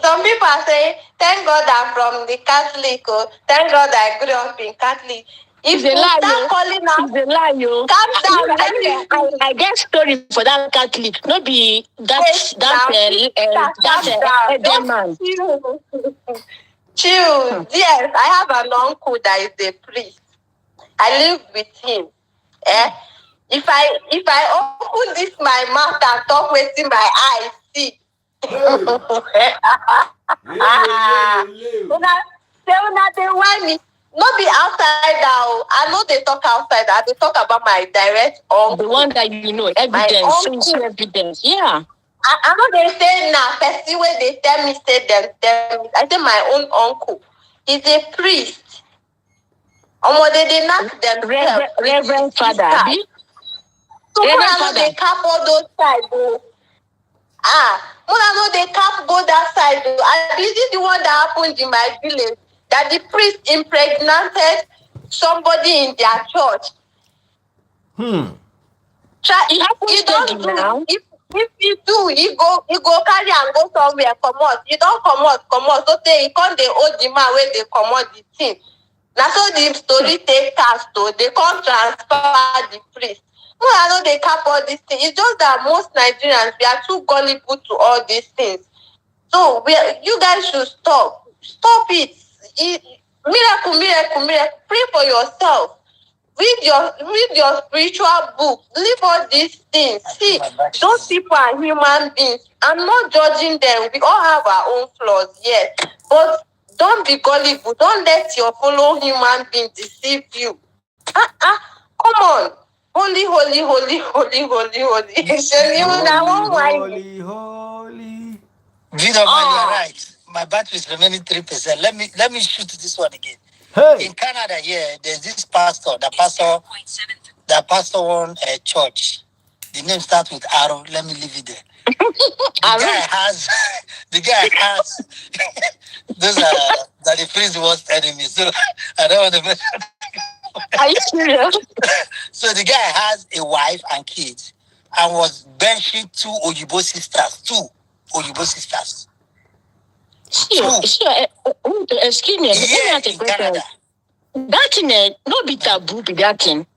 [SPEAKER 2] Some people are saying, thank God I'm from the Catholic. Thank God I grew up in Catholic. If you start calling out,
[SPEAKER 4] it's a lie, yo.
[SPEAKER 2] Calm down.
[SPEAKER 4] I get story for that Catholic. Not be that man.
[SPEAKER 2] Chill. Yes, I have an uncle that is a priest. I live with him. If I open this my mouth and talk within my eyes, see. They want me. Not be outside now. I know they talk outside. They talk about my direct uncle.
[SPEAKER 4] The one that evidence, evidence. Yeah.
[SPEAKER 2] I know they say now, person where they tell me, say them. I say my own uncle. He's a priest. They knock them.
[SPEAKER 4] Reverend Father.
[SPEAKER 2] So I know they cap all those sides. I know they can't go that side. And this is the one that happened in my village. That the priest impregnated somebody in their church. You don't do. If you do, you go carry and go somewhere. Come out. You don't come out. So they come the old man where they come out the thing. Now so the story take cast though. They can't transfer the priest. I know they cap all these things. It's just that most Nigerians, we are too gullible to all these things. So you guys should stop. Stop it. Miracle. Pray for yourself. Read your spiritual book. Leave all these things. See, those people are human beings. I'm not judging them. We all have our own flaws, yes. But don't be gullible. Don't let your fellow human being deceive you. Come on. Holy holy, holy, holy, holy, holy.
[SPEAKER 1] Holy, holy.
[SPEAKER 3] Vidoma, you are right. My battery is remaining 3%. Let me shoot this one again.
[SPEAKER 1] Hey,
[SPEAKER 3] In Canada, yeah, there's this pastor. The pastor own a church. The name starts with Arrow. Let me leave it there. The guy has those are the phrase was telling me. So I don't want to mention.
[SPEAKER 4] Are you serious?
[SPEAKER 3] So the guy has a wife and kids and was benching two Oyibo sisters.
[SPEAKER 4] Excuse me.
[SPEAKER 3] Yeah, in Canada.
[SPEAKER 4] That thing, no be taboo, be that thing.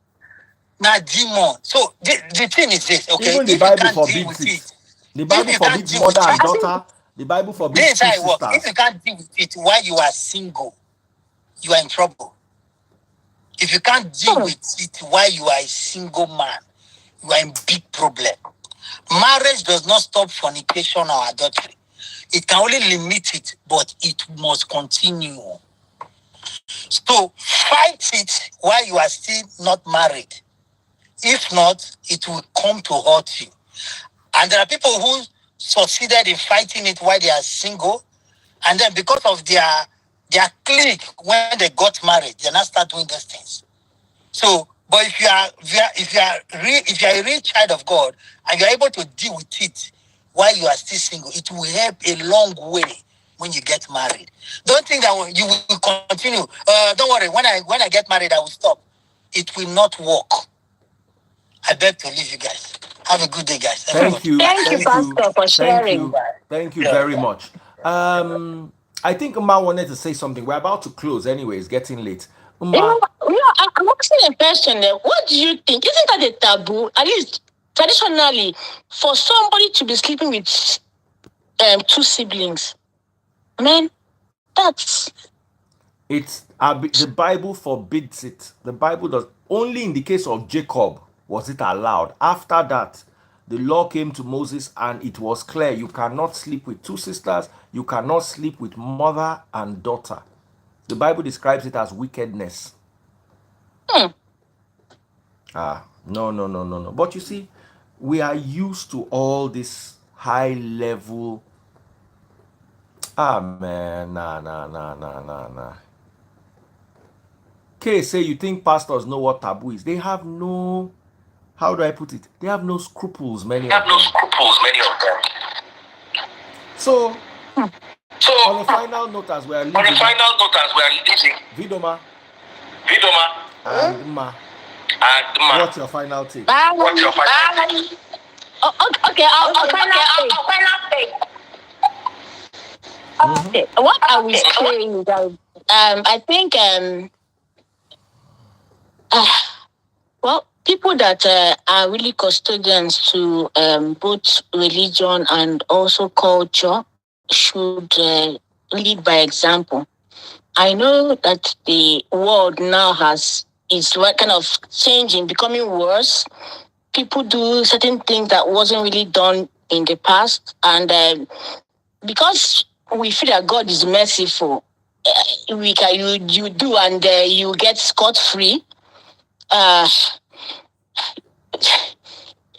[SPEAKER 3] Now, demon. So the thing is this, okay?
[SPEAKER 1] even the
[SPEAKER 3] If you
[SPEAKER 1] Bible
[SPEAKER 3] can't deal
[SPEAKER 1] forbids
[SPEAKER 3] with
[SPEAKER 1] it.
[SPEAKER 3] it,
[SPEAKER 1] The Bible
[SPEAKER 3] if you can't
[SPEAKER 1] forbids
[SPEAKER 3] deal
[SPEAKER 1] mother
[SPEAKER 3] with
[SPEAKER 1] and
[SPEAKER 3] it,
[SPEAKER 1] daughter. The Bible
[SPEAKER 3] this
[SPEAKER 1] forbids
[SPEAKER 3] is
[SPEAKER 1] two
[SPEAKER 3] how it works. If
[SPEAKER 1] sisters.
[SPEAKER 3] you can't deal with it while you are single, you are in trouble. If you can't deal with it while you are a single man, you are in big problem. Marriage does not stop fornication or adultery. It can only limit it, but it must continue. So fight it while you are still not married. If not, it will come to hurt you. And there are people who succeeded in fighting it while they are single, and then because of their clique, when they got married, they now start doing those things. So, but if you are a real child of God and you are able to deal with it while you are still single, it will help a long way when you get married. Don't think that you will continue. Don't worry. When I get married, I will stop. It will not work. I beg to leave you guys. Have a good day, guys.
[SPEAKER 1] Thank you.
[SPEAKER 4] Thank you, Pastor, for sharing.
[SPEAKER 1] Thank you very much. I think Uma wanted to say something. We're about to close anyway. It's getting late. Uma,
[SPEAKER 4] I'm asking a question there. What do you think? Isn't that a taboo? At least traditionally, for somebody to be sleeping with two siblings, man, that's
[SPEAKER 1] the Bible forbids it. The Bible does only in the case of Jacob was it allowed. After that, the law came to Moses and it was clear you cannot sleep with two sisters, you cannot sleep with mother and daughter. The Bible describes it as wickedness. No. But you see, we are used to all this high level. Nah. K, say you think pastors know what taboo is. They have no, how do I put it? They have no scruples, many of them. So, on a final note as we are leaving, Vidoma and Ma, what's your final take?
[SPEAKER 4] okay. I'll final take. Okay. What I will say is that I think well, people that are really custodians to both religion and also culture should lead by example. I know that the world now is kind of changing, becoming worse. People do certain things that wasn't really done in the past, and because we feel that God is merciful, you do, and you get scot-free.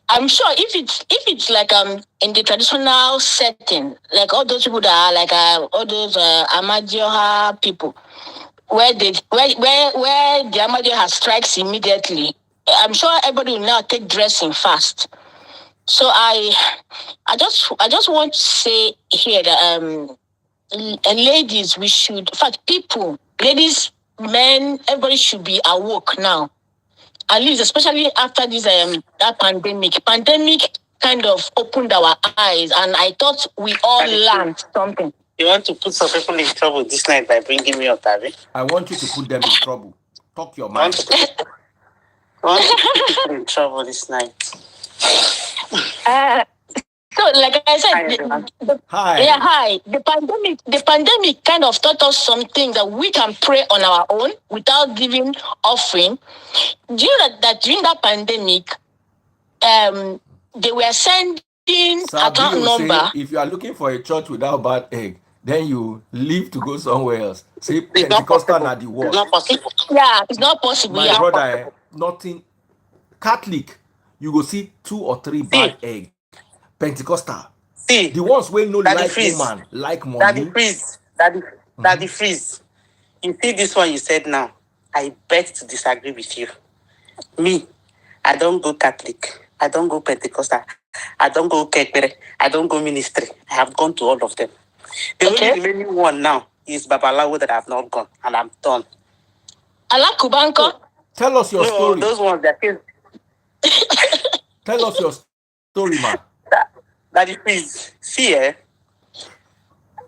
[SPEAKER 4] I'm sure if it's like in the traditional setting, like all those people that are like all those Amadioha people, where the Amadioha strikes immediately, I'm sure everybody will now take dressing fast. So I just want to say here that ladies, we should, in fact, people, ladies, men, everybody should be awoke now. At least, especially after this that pandemic. Pandemic kind of opened our eyes, and I thought we all learned something.
[SPEAKER 5] You want to put some people in trouble this night by bringing me up, Abby?
[SPEAKER 1] I want you to put them in trouble. Talk your mind.
[SPEAKER 5] I want to put people in trouble this night.
[SPEAKER 4] So, like I said,
[SPEAKER 1] Hi.
[SPEAKER 4] The pandemic kind of taught us something that we can pray on our own without giving offering. Do you know that during that pandemic, they were sending account number?
[SPEAKER 1] If you are looking for a church without bad egg, then you leave to go somewhere else. See, Pentecostal at the world.
[SPEAKER 5] It's not possible.
[SPEAKER 4] Yeah, it's not possible.
[SPEAKER 1] My brother, nothing. Catholic, you go see 2 or 3
[SPEAKER 5] See,
[SPEAKER 1] bad egg. Pentecostal.
[SPEAKER 5] see,
[SPEAKER 1] The ones wey no
[SPEAKER 5] Daddy
[SPEAKER 1] like
[SPEAKER 5] Freeze,
[SPEAKER 1] woman, like
[SPEAKER 5] Daddy
[SPEAKER 1] money.
[SPEAKER 5] Freeze, Daddy Freeze. You see this one you said now. I beg to disagree with you. Me, I don't go Catholic. I don't go Pentecostal. I don't go Kekpere. I don't go ministry. I have gone to all of them. The
[SPEAKER 4] Okay.
[SPEAKER 5] only remaining one now is Babalawo that I have not gone, and I'm done.
[SPEAKER 4] Alakubanko.
[SPEAKER 1] Tell us your
[SPEAKER 5] No,
[SPEAKER 1] story.
[SPEAKER 5] those ones that is
[SPEAKER 1] Tell us your story, man.
[SPEAKER 5] Daddy Freeze. See,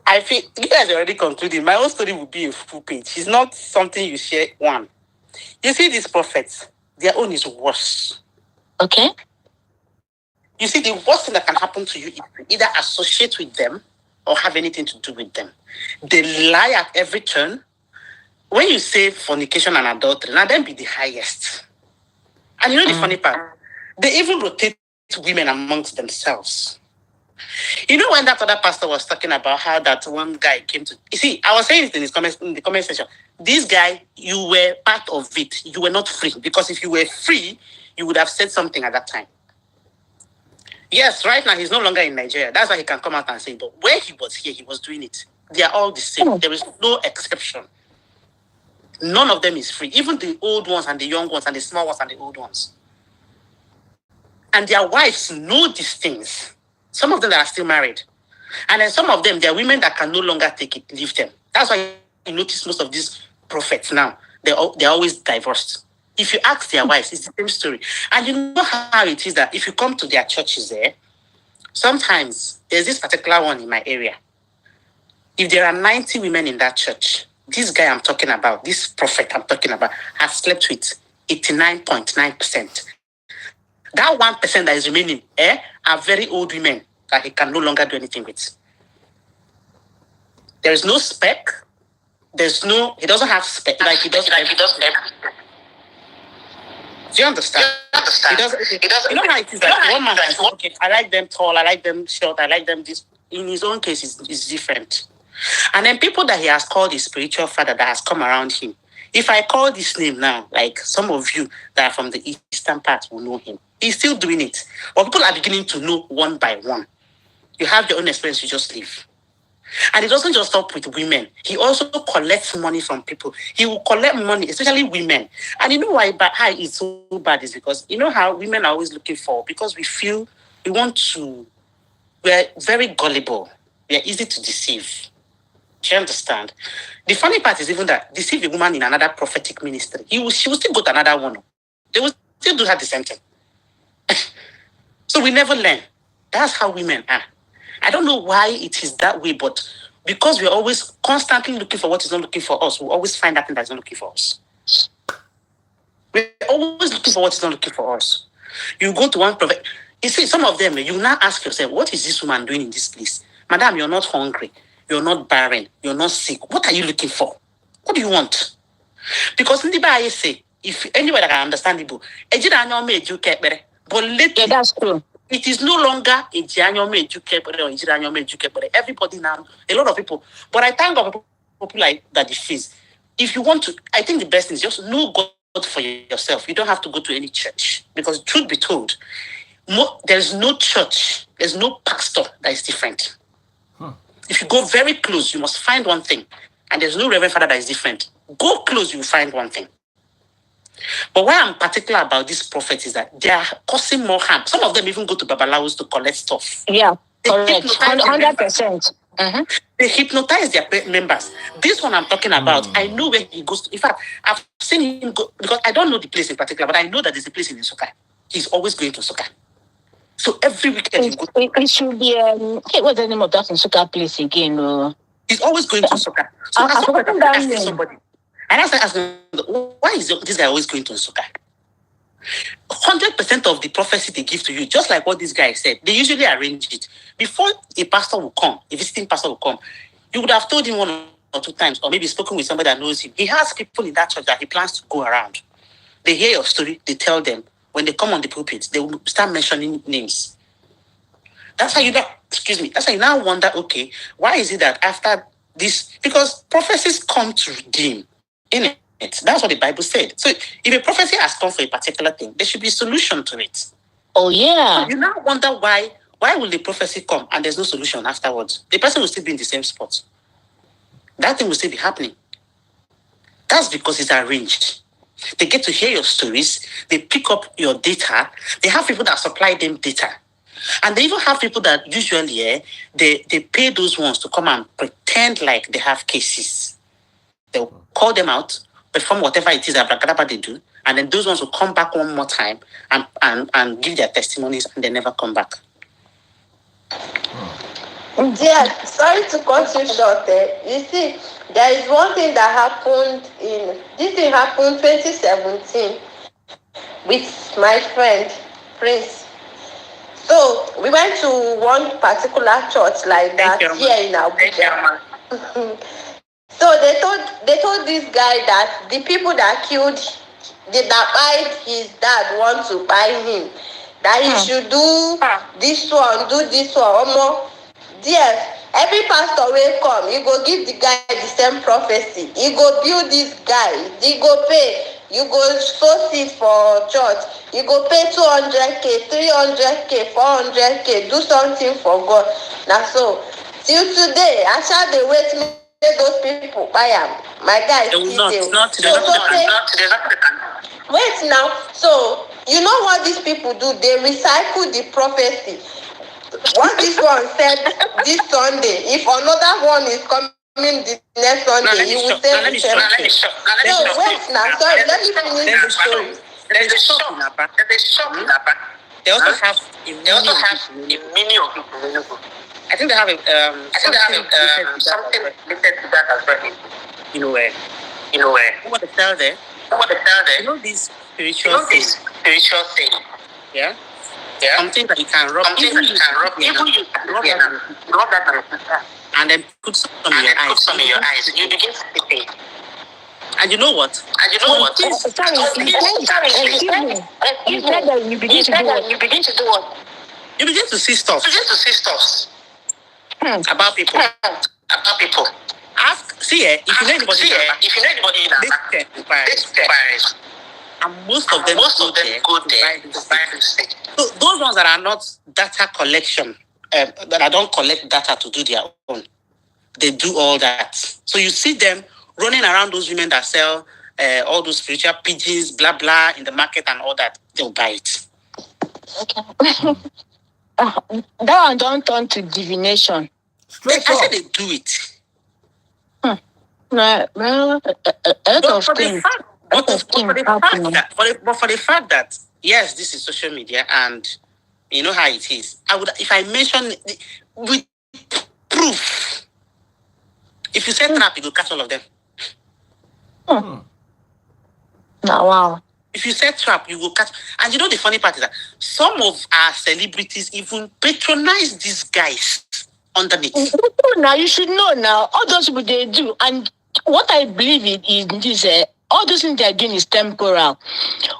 [SPEAKER 5] I feel you guys are already concluding. My own story will be a full page. It's not something you share one. You see, these prophets, their own is worse.
[SPEAKER 4] Okay.
[SPEAKER 5] You see, the worst thing that can happen to you is to either associate with them or have anything to do with them. They lie at every turn. When you say fornication and adultery, now them be the highest. And you know the funny part? They even rotate women amongst themselves. You know when that other pastor was talking about how that one guy came to... You see, I was saying it in the comment section. This guy, you were part of it. You were not free. Because if you were free, you would have said something at that time. Yes, right now he's no longer in Nigeria. That's why he can come out and say, but where he was here, he was doing it. They are all the same. There is no exception. None of them is free. Even the old ones and the young ones and the small ones and the old ones. And their wives know these things. Some of them that are still married. And then some of them, there are women that can no longer take it, leave them. That's why you notice most of these prophets now, they're always divorced. If you ask their wives, it's the same story. And you know how it is that if you come to their churches there, sometimes there's this particular one in my area. If there are 90 women in that church, this guy I'm talking about, this prophet I'm talking about, has slept with 89.9%. That 1% that is remaining are very old women that he can no longer do anything with. There is no spec. He doesn't have spec. Like he does everything. Do you understand? He doesn't. You know how it is that one man says, okay, I like them tall, I like them short, I like them this. In his own case, it's different. And then people that he has called his spiritual father that has come around him. If I call this name now, like some of you that are from the eastern part will know him. He's still doing it. But people are beginning to know one by one. You have your own experience, you just leave. And it doesn't just stop with women. He also collects money from people. He will collect money, especially women. And you know why it's so bad is because you know how women are always looking for, because we feel we're very gullible. We are easy to deceive. Do you understand? The funny part is even that deceive a woman in another prophetic ministry, she will still go to another one. They will still do her the same thing. So we never learn. That's how women are. I don't know why it is that way, but because we're always constantly looking for what is not looking for us, we always find that thing that's not looking for us. We're always looking for what is not looking for us. You go to one prophet. You see, some of them, you now ask yourself, what is this woman doing in this place? Madam, you're not hungry. You're not barren. You're not sick. What are you looking for? What do you want? Because in the Bible, say, if anybody that can understand Igbo, but lately,
[SPEAKER 4] that's true.
[SPEAKER 5] It is no longer a Jianyo Ejukepere or Jiranyo Ejukepere. Everybody now, a lot of people. But I thank God for people like Daddy Freeze. If you want to, I think the best thing is just know God for yourself. You don't have to go to any church. Because truth be told, there's no church, there's no pastor that is different. If you go very close, you must find one thing. And there's no Reverend Father that is different. Go close, you find one thing. But why I'm particular about these prophets is that they are causing more harm. Some of them even go to Babalawos to collect stuff.
[SPEAKER 4] Yeah, correct. 100%.
[SPEAKER 5] They hypnotize their members. This one I'm talking about, I know where he goes to. In fact, I've seen him go, because I don't know the place in particular, but I know that there's a place in Nsukka. He's always going to Nsukka. So every weekend he goes.
[SPEAKER 4] It should be, what's the name of that Nsukka place again?
[SPEAKER 5] He's always going to Nsukka. So I started asking somebody. And I started asking, why is this guy always going to Nsukka? 100% of the prophecy they give to you, just like what this guy said, they usually arrange it. Before a pastor will come, a visiting pastor will come, you would have told him 1 or 2 times, or maybe spoken with somebody that knows him. He has people in that church that he plans to go around. They hear your story, they tell them. When they come on the pulpit, they will start mentioning names. That's how you now wonder, okay, why is it that after this, because prophecies come to redeem, innit? That's what the Bible said. So if a prophecy has come for a particular thing, there should be a solution to it.
[SPEAKER 4] Oh yeah.
[SPEAKER 5] So you now wonder why will the prophecy come and there's no solution afterwards? The person will still be in the same spot. That thing will still be happening. That's because it's arranged. They get to hear your stories. They pick up your data. They have people that supply them data. And they even have people that usually they pay those ones to come and pretend like they have cases. They'll call them out, perform whatever it is that they do, and then those ones will come back one more time and give their testimonies, and they never come back.
[SPEAKER 2] Yeah, sorry to cut you short. You see, there is one thing that happened this thing happened 2017 with my friend Prince. So we went to one particular church like that here in Abuja. So they told this guy that the people that died his dad want to buy him, that he should do this one, do this one. Dear, every pastor will come, you go give the guy the same prophecy. You go build this guy, you go pay, you go sow seed for church, you go pay 200k, 300k, 400k, do something for God. Now so, till today, I shall they wait make those people buy them. My guy
[SPEAKER 5] They will not.
[SPEAKER 2] Wait now. So you know what these people do? They recycle the prophecy. What this one said this Sunday, if another one is coming the next Sunday, you will say the same thing. No, wait now. Sorry, let me finish the story.
[SPEAKER 5] There's a shop in Aba. They also have a mini of people. I think they have something related to that as well. You know where? What they sell there? You know this spiritual thing. Yeah. Something that you can rub. Even you can rub that and then put some in your eyes. You begin to see. And you know what?
[SPEAKER 4] Sorry, you said that you begin to do what?
[SPEAKER 5] You begin to see stuff. About people. Ask, if you know anybody in this and most of them go there to buy this. So those ones that are not data collection, that don't collect data to do their own, they do all that. So you see them running around those women that sell all those spiritual pigeons, blah blah, in the market and all that. They'll buy it.
[SPEAKER 4] Okay. That one don't turn to divination.
[SPEAKER 5] I said they do it.
[SPEAKER 4] Well,
[SPEAKER 5] But for the fact that yes, this is social media and you know how it is. I would, if I mention with proof, if you say trap, you will catch all of them.
[SPEAKER 4] Wow.
[SPEAKER 5] If you set trap, you will catch. And you know the funny part is that some of our celebrities even patronize these guys underneath.
[SPEAKER 4] Now you should know now. All those people they do, and what I believe in is this: all those things they're doing is temporal.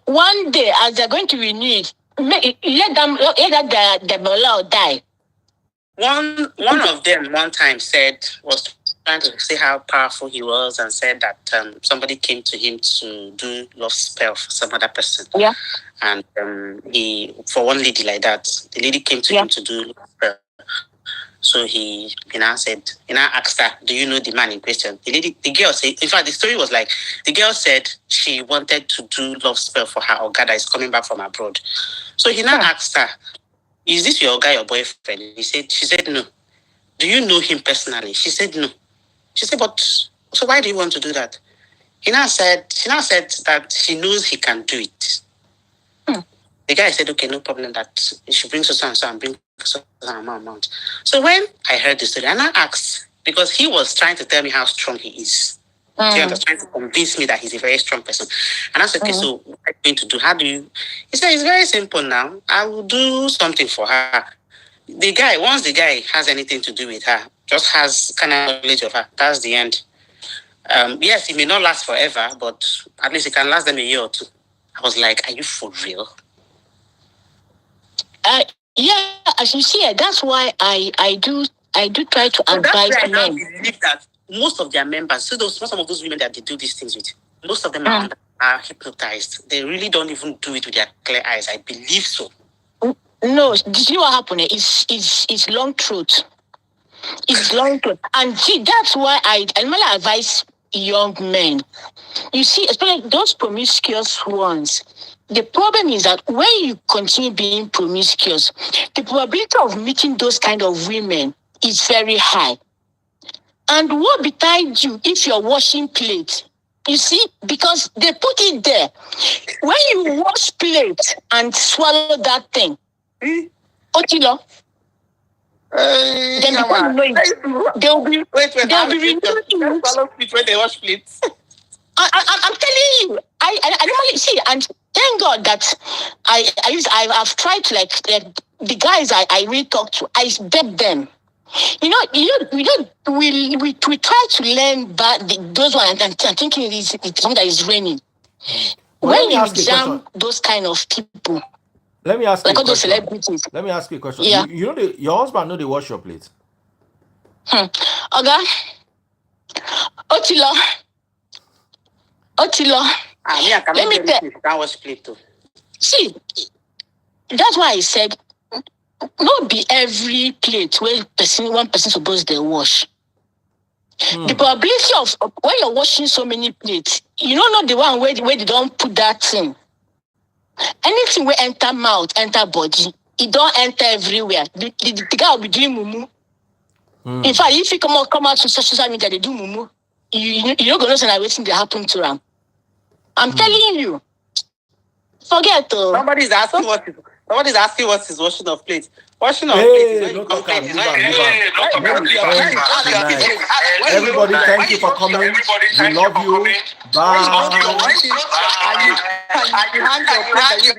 [SPEAKER 4] One day, as they're going to renew it, let that the die.
[SPEAKER 5] One of them one time was trying to say how powerful he was and said that somebody came to him to do love spell for some other person.
[SPEAKER 4] Yeah.
[SPEAKER 5] And he, for one lady like that, the lady came to him to do love spell. So he now asked her, do you know the man in question? The girl said, in fact, the story was like, the girl said she wanted to do love spell for her Oga that is coming back from abroad. So he now asked her, is this your guy, your boyfriend? She said, no. Do you know him personally? She said, no. She said, but, so why do you want to do that? She now said that she knows he can do it. The guy said, okay, no problem, that she brings us and bring us an amount. So when I heard the story, and I asked, because he was trying to tell me how strong he is. He was trying to convince me that he's a very strong person. And I said, okay, so what are you going to do? How do you? He said, it's very simple now. I will do something for her. Once the guy has anything to do with her, just has kind of knowledge of her, that's the end. Yes, it may not last forever, but at least it can last them a year or two. I was like, are you for real?
[SPEAKER 4] Yeah, as you see, that's why I do try to advise men.
[SPEAKER 5] I believe that most of their members, some of those women that they do these things with, most of them are hypnotized. They really don't even do it with their clear eyes. I believe so.
[SPEAKER 4] No, did you know what happened? It's long truth. It's long truth. And see, that's why I normally advise young men. You see, especially those promiscuous ones. The problem is that when you continue being promiscuous, the probability of meeting those kind of women is very high. And what betide you if you're washing plates? You see, because they put it there. When you wash plate and swallow that thing, Otilo, then before you know it, they'll be renewing it.
[SPEAKER 5] Swallow plates when they wash plates.
[SPEAKER 4] I'm telling you, I normally see, and thank God that I've tried to like the guys I really talk to, I beg them. We try to learn those ones and thinking it's something that is raining.
[SPEAKER 1] Well,
[SPEAKER 4] When you jam those kind of people,
[SPEAKER 1] let me ask you
[SPEAKER 4] like
[SPEAKER 1] a
[SPEAKER 4] all those
[SPEAKER 1] question.
[SPEAKER 4] celebrities,
[SPEAKER 1] Let me ask you a question.
[SPEAKER 4] Yeah.
[SPEAKER 1] You know your husband know they wash your plate.
[SPEAKER 4] Oga, Otilo.
[SPEAKER 5] Let me tell you, can't wash plate too.
[SPEAKER 4] See, that's why I said, not be every plate where one person supposed to wash. The probability of when you're washing so many plates, you don't know the one where they don't put that thing. Anything will enter mouth, enter body, it don't enter everywhere. The guy will be doing mumu. In fact, if you come out to social media, they do mumu. You're not gonna know waiting to happen to them. I'm telling you. Forget though.
[SPEAKER 5] Somebody's asking what is washing of plates. Washing of plates is when you complain.
[SPEAKER 1] Everybody, thank you for coming. We love you. Bye.
[SPEAKER 5] And you hand your plate